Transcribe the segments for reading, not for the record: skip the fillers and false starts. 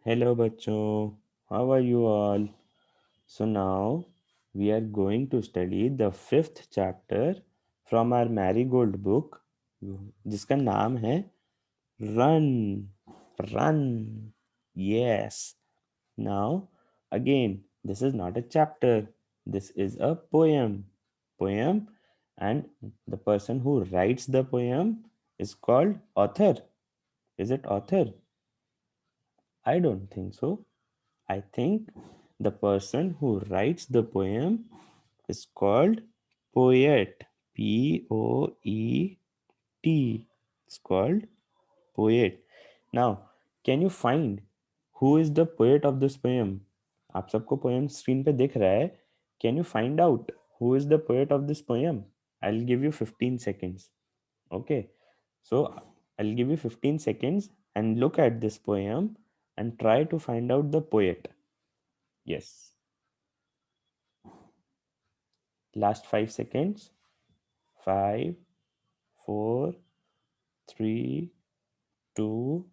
Hello bachcho, how are you all? So now we are going to study the fifth chapter from our Marigold book जिसका नाम है Run. Run. Yes. Now again, this is not a chapter. This is a poem. Poem, and the person who writes the poem is called author. Is it author? I don't think so. I think the person who writes the poem is called poet. Poet. It's called poet. Now, can you find who is the poet of this poem? आप सबको poem screen पे दिख रहा है. Can you find out who is the poet of this poem? I'll give you 15 seconds. Okay. So I'll give you 15 seconds and look at this poem and try to find out the poet. Yes. Last 5 seconds. 5, 4, 3, 2,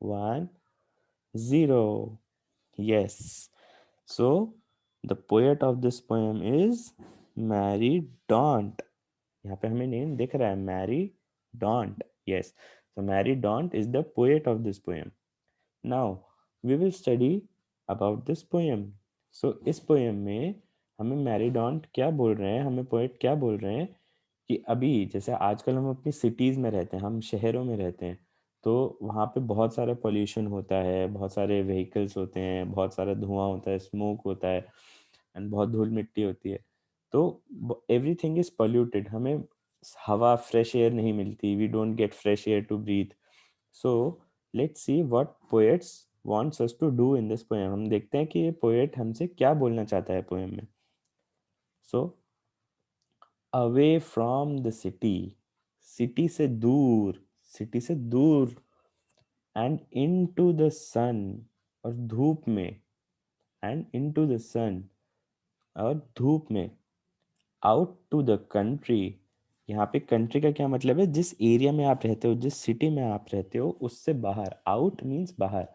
1, 0. Yes. So the poet of this poem is Mary Daunt. यहाँ पे हमें name दिख रहा है Mary Daunt. Yes. So Mary Daunt is the poet of this poem. Now we will study about this poem. So इस poem में हमें Mary don't क्या बोल रहे हैं, हमें पोएट क्या बोल रहे हैं कि अभी जैसे आजकल हम अपनी सिटीज़ में रहते हैं, हम शहरों में रहते हैं, तो वहाँ पे बहुत सारा पोल्यूशन होता है, बहुत सारे व्हीकल्स होते हैं, बहुत सारा धुआं होता है, स्मोक होता है एंड बहुत धूल मिट्टी होती है. तो एवरीथिंग इज पोल्यूटेड. हमें हवा फ्रेश एयर नहीं मिलती. We don't get fresh air to breathe. So let's see what poets wants us to do in this poem. हम देखते हैं कि ये पोएट हमसे क्या बोलना चाहता है पोएम में. So away from the city. City से दूर, सिटी से दूर. एंड इनटू द सन, और धूप में. एंड इनटू द सन, और धूप में. Out to the country. यहाँ पे कंट्री का क्या मतलब है? जिस एरिया में आप रहते हो, जिस सिटी में आप रहते हो, उससे बाहर. आउट मीन्स बाहर.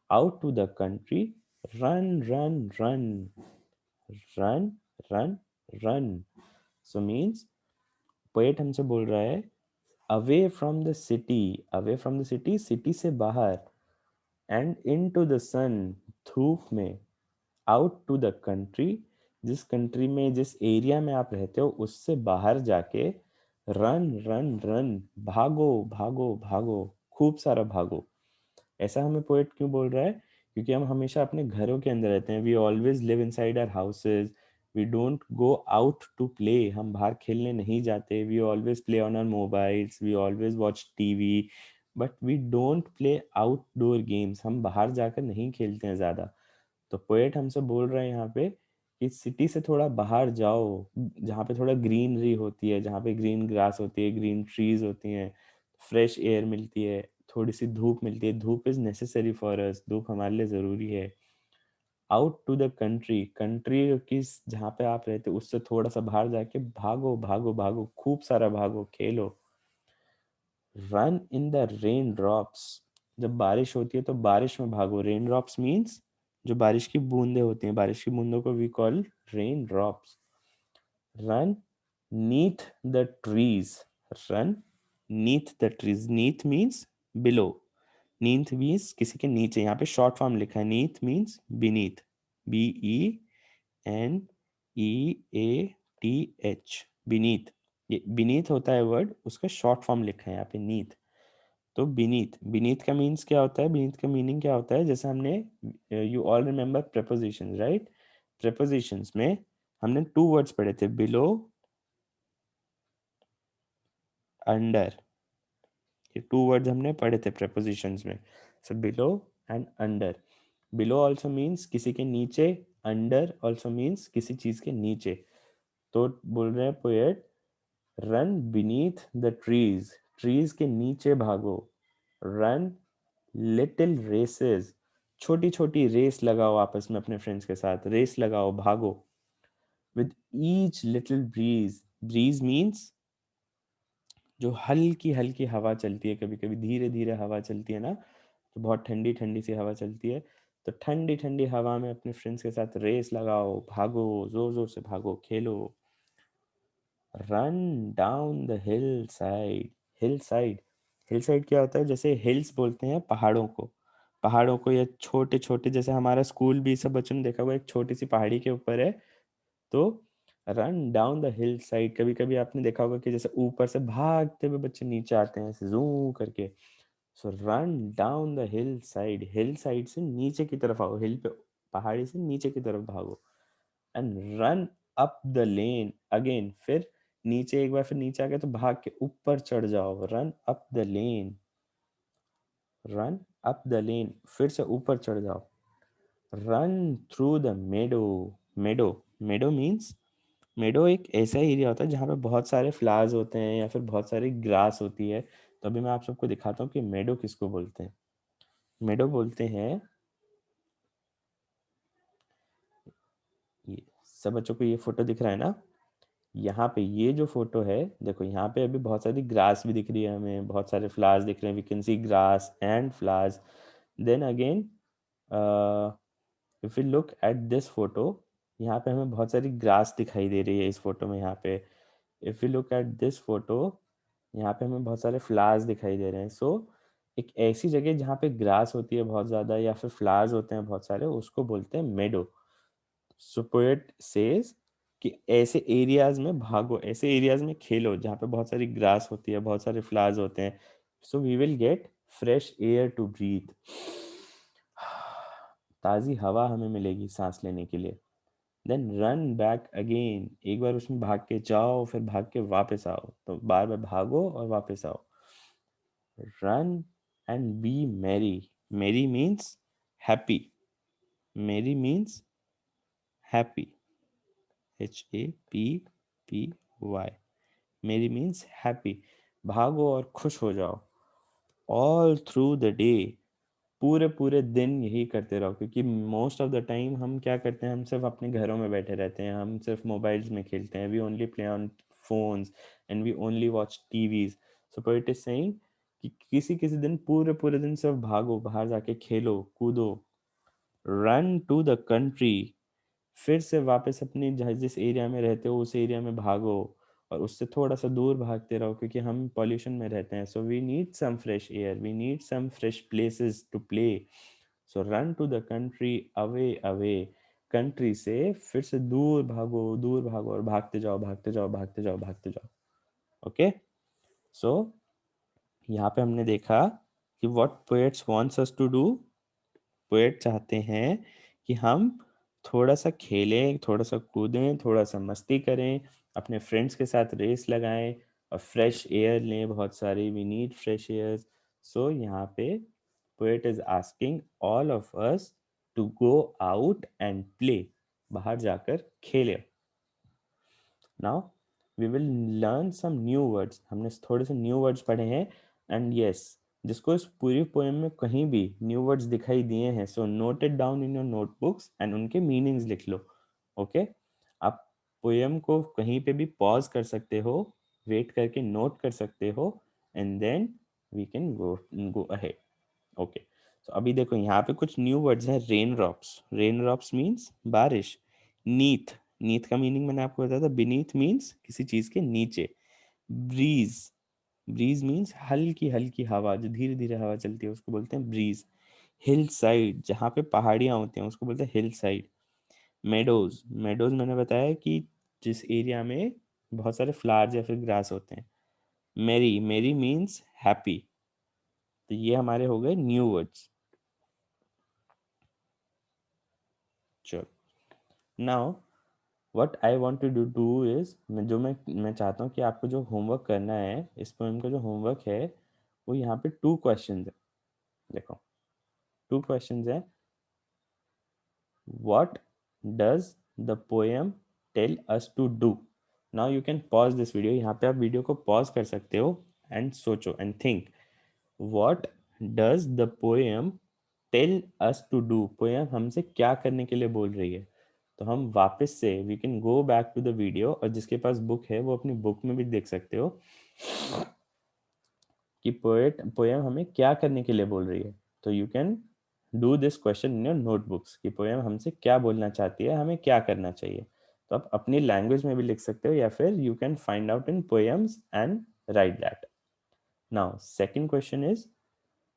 Out to the country. Run run run. Run run run. So means poet हमसे बोल रहा है away from the city. Away from the city, city से बाहर. And in to the sun, धूप में. आउट टू द कंट्री, जिस country में, जिस एरिया में आप रहते हो, उससे बाहर जाके. रन रन रन, भागो भागो भागो, खूब सारा भागो. ऐसा हमें पोएट क्यों बोल रहा है? क्योंकि हम हमेशा अपने घरों के अंदर रहते हैं. We always live inside our houses. We don't go out to play. हम बाहर खेलने नहीं जाते. We always play on our mobiles. We always watch TV. But we don't play outdoor games. हम बाहर जाकर नहीं खेलते हैं ज़्यादा. तो पोएट हमसे बोल रहे हैं यहाँ पे कि सिटी से थोड़ा बाहर जाओ, जहाँ पे थोड़ा ग्रीनरी होती है, जहाँ पे ग्रीन ग्रास होती है, ग्रीन ट्रीज होती हैं, फ्रेश एयर मिलती है, थोड़ी सी धूप मिलती है. धूप इज नेसेसरी फॉर अस. धूप हमारे लिए ज़रूरी है. Out to the country. Country की जहाँ पे आप रहते हो उससे थोड़ा सा बाहर जाके भागो भागो भागो, खूब सारा भागो, खेलो. Run in the rain drops. जब बारिश होती है तो बारिश में भागो. रेन ड्रॉप्स मीन्स जो बारिश की बूंदें होती हैं. बारिश की बूंदों को we call rain drops. Run neath the trees. Run neath the trees. Neath means below. Neath means किसी के नीचे. यहाँ पे शॉर्ट फॉर्म लिखा है. Neath means beneath. BENEATH. Beneath. ये बीनीथ होता है वर्ड, उसका शॉर्ट फॉर्म लिखा है यहाँ पे नीथ. तो बीनीथ. बीनीथ का मीन्स क्या होता है? बीनीथ का मीनिंग क्या होता है? जैसे हमने, you all remember prepositions, right? Prepositions में हमने 2 वर्ड्स पढ़े थे, बिलो, अंडर. ये 2 वर्ड्स हमने पढ़े थे प्रेपोजिशंस में. So below and under. Below also means किसी के नीचे. अंडर ऑल्सो मीन्स किसी चीज के नीचे. तो बोल रहे हैं poet, run beneath the trees. Trees के नीचे भागो. Run little races. छोटी छोटी रेस लगाओ आपस में अपने फ्रेंड्स के साथ. रेस लगाओ, भागो. With each little breeze. Breeze means जो हल्की हल्की हवा चलती है, कभी कभी धीरे धीरे हवा चलती है ना, तो बहुत ठंडी ठंडी सी हवा चलती है, तो ठंडी ठंडी हवा में अपने फ्रेंड्स के साथ रेस लगाओ, भागो, जोर जोर से भागो, खेलो। Run down the hill side. Hill side, hill side क्या होता है? जैसे हिल्स बोलते हैं पहाड़ों को, पहाड़ों को, या छोटे छोटे, जैसे हमारा स्कूल भी सब बच्चों ने देखा हुआ एक छोटी सी पहाड़ी के ऊपर है, तो run down the hill side. कभी कभी आपने देखा होगा कि जैसे ऊपर से भागते हुए बच्चे नीचे आते हैं ऐसे जू करके। So run down the hill side, hill side से नीचे की तरफ आओ, हिल पे, पहाड़ी से नीचे की तरफ भागो। And run up the lane again, फिर नीचे, एक बार फिर नीचे आ गए तो भाग के ऊपर चढ़ जाओ, run up the lane, run up the lane, फिर से ऊपर चढ़ जाओ। Run through the meadow, meadow, meadow means, meadow एक ऐसा एरिया होता है जहाँ पे बहुत सारे फ्लावर्स होते हैं या फिर बहुत सारी ग्रास होती है। तो अभी मैं आप सबको दिखाता हूँ कि मेडो किसको बोलते हैं। मेडो बोलते हैं, ये सब बच्चों को ये फोटो दिख रहा है ना, यहाँ पे ये जो फोटो है, देखो यहाँ पे अभी बहुत सारी ग्रास भी दिख रही है, हमें बहुत सारे फ्लावर्स दिख रहे हैं, we can see grass and flowers. Then again if you look at this photo, यहाँ पे हमें बहुत सारी ग्रास दिखाई दे रही है इस फोटो में। यहाँ पे if you look at this photo, यहाँ पे हमें बहुत सारे फ्लावर्स दिखाई दे रहे हैं। सो एक ऐसी जगह जहाँ पे ग्रास होती है बहुत ज्यादा या फिर फ्लावर्स होते हैं बहुत सारे, उसको बोलते हैं मेडो। सो पोएट सेज कि ऐसे एरियाज में भागो, ऐसे एरियाज में खेलो जहाँ पे बहुत सारी ग्रास होती है, बहुत सारे फ्लावर्स होते हैं। So we will get fresh air to breathe, ताज़ी हवा हमें मिलेगी सांस लेने के लिए। देन रन बैक अगेन, एक बार उसमें भाग के जाओ, फिर भाग के वापस आओ, तो बार बार भागो और वापस आओ। Run and be merry, merry means happy, merry means happy, HAPPY, merry means happy. भागो और खुश हो जाओ। ऑल थ्रू द डे, पूरे पूरे दिन यही करते रहो, क्योंकि मोस्ट ऑफ द टाइम हम क्या करते हैं, हम सिर्फ अपने घरों में बैठे रहते हैं, हम सिर्फ मोबाइल्स में खेलते हैं, we only play on phones and we only watch TVs. So पर इट इज सेइंग कि किसी किसी दिन पूरे पूरे दिन सिर्फ भागो, बाहर जाके खेलो कूदो। रन टू द कंट्री, फिर से वापस अपनी जिस एरिया में रहते हो उस एरिया में भागो, और उससे थोड़ा सा दूर भागते रहो, क्योंकि हम पॉल्यूशन में रहते हैं। So we need some fresh air, we need some fresh places to play. So run to the country away away, country से फिर से दूर भागो, दूर भागो, और भागते जाओ, भागते जाओ, भागते जाओ, भागते जाओ। ओके, सो यहाँ पे हमने देखा कि what poets wants us to do. Poet चाहते हैं कि हम थोड़ा सा खेलें, थोड़ा सा कूदें, थोड़ा सा मस्ती करें, अपने फ्रेंड्स के साथ रेस लगाएं और फ्रेश एयर लें बहुत सारी, we need fresh air. So यहाँ पे poet is asking all of us to go out and play, बाहर जाकर खेलें। Now we will learn some new words, हमने थोड़े से न्यू वर्ड्स पढ़े हैं। एंड यस, जिसको इस पूरी पोएम में कहीं भी न्यू वर्ड्स दिखाई दिए हैं, so note it down in your notebooks and उनके मीनिंग्स लिख लो। ओके, आप पोएम को कहीं पे भी पॉज कर सकते हो, वेट करके नोट कर सकते हो, and then we can go go ahead. Okay, तो अभी देखो यहाँ पे कुछ न्यू वर्ड्स हैं। Rain drops, rain drops means बारिश। नीथ, नीथ का मीनिंग मैंने आपको बताया था, बीनीथ मीन्स किसी चीज के नीचे। ब्रीज, ब्रीज मीन्स हल्की हल्की हवा, जो धीरे धीरे हवा चलती है उसको बोलते हैं ब्रीज। हिल साइड, जहाँ पे पहाड़ियाँ होती हैं उसको बोलते हैं हिल साइड। मेडोज, मेडोज मैंने बताया कि जिस एरिया में बहुत सारे फ्लावर्स या फिर ग्रास होते हैं। मेरी, मेरी मीन्स हैप्पी। तो ये हमारे हो गए न्यू वर्ड्स। चलो, now what I want to do is, मैं चाहता हूँ कि आपको जो होमवर्क करना है, इस पोएम का जो होमवर्क है, वो यहाँ पे 2 क्वेश्चंस है। देखो, 2 क्वेश्चंस है। What does the poem tell us to do. Now you can pause this video, यहाँ पे आप वीडियो को पॉज कर सकते हो एंड सोचो and think. What does the poem tell us to do, poem हमसे क्या करने के लिए बोल रही है। तो हम वापस से we can go back to the video, और जिसके पास बुक है वो अपनी बुक में भी देख सकते हो कि पोएम हमें क्या करने के लिए बोल रही है। तो you can do this question in your notebooks कि पोएम हमसे क्या बोलना चाहती है, हमें क्या करना चाहिए। तो आप अपनी लैंग्वेज में भी लिख सकते हो या फिर you can find out in poems and write that. Now second question is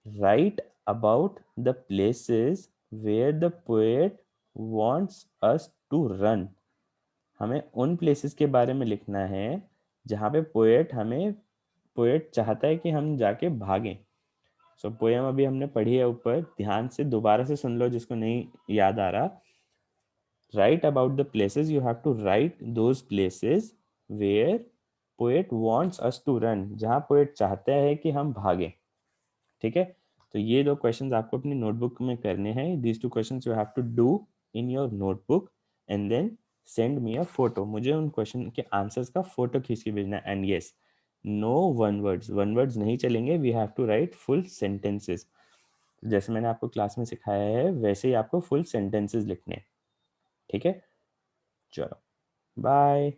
write about the places where the poet wants us to run. हमें उन प्लेसेस के बारे में लिखना है जहाँ पे पोएट चाहता है कि हम जाके भागें। सो पोएम अभी हमने पढ़ी है ऊपर, ध्यान से दोबारा से सुन लो जिसको नहीं याद आ रहा। Write about the places, you have to write those places where poet wants us to run, जहाँ पोएट चाहता है कि हम भागें। ठीक है, तो ये दो क्वेश्चंस आपको अपनी नोटबुक में करने हैं। These two questions you have to do in your notebook and then send me a photo. मुझे उन क्वेश्चन के आंसर्स का फोटो खींच के भेजना है। And yes, no one words नहीं चलेंगे, we have to write full sentences. जैसे मैंने आपको क्लास में सिखाया है वैसे ही आपको फुल सेंटेंसेस लिखने हैं। ठीक है, चलो बाय।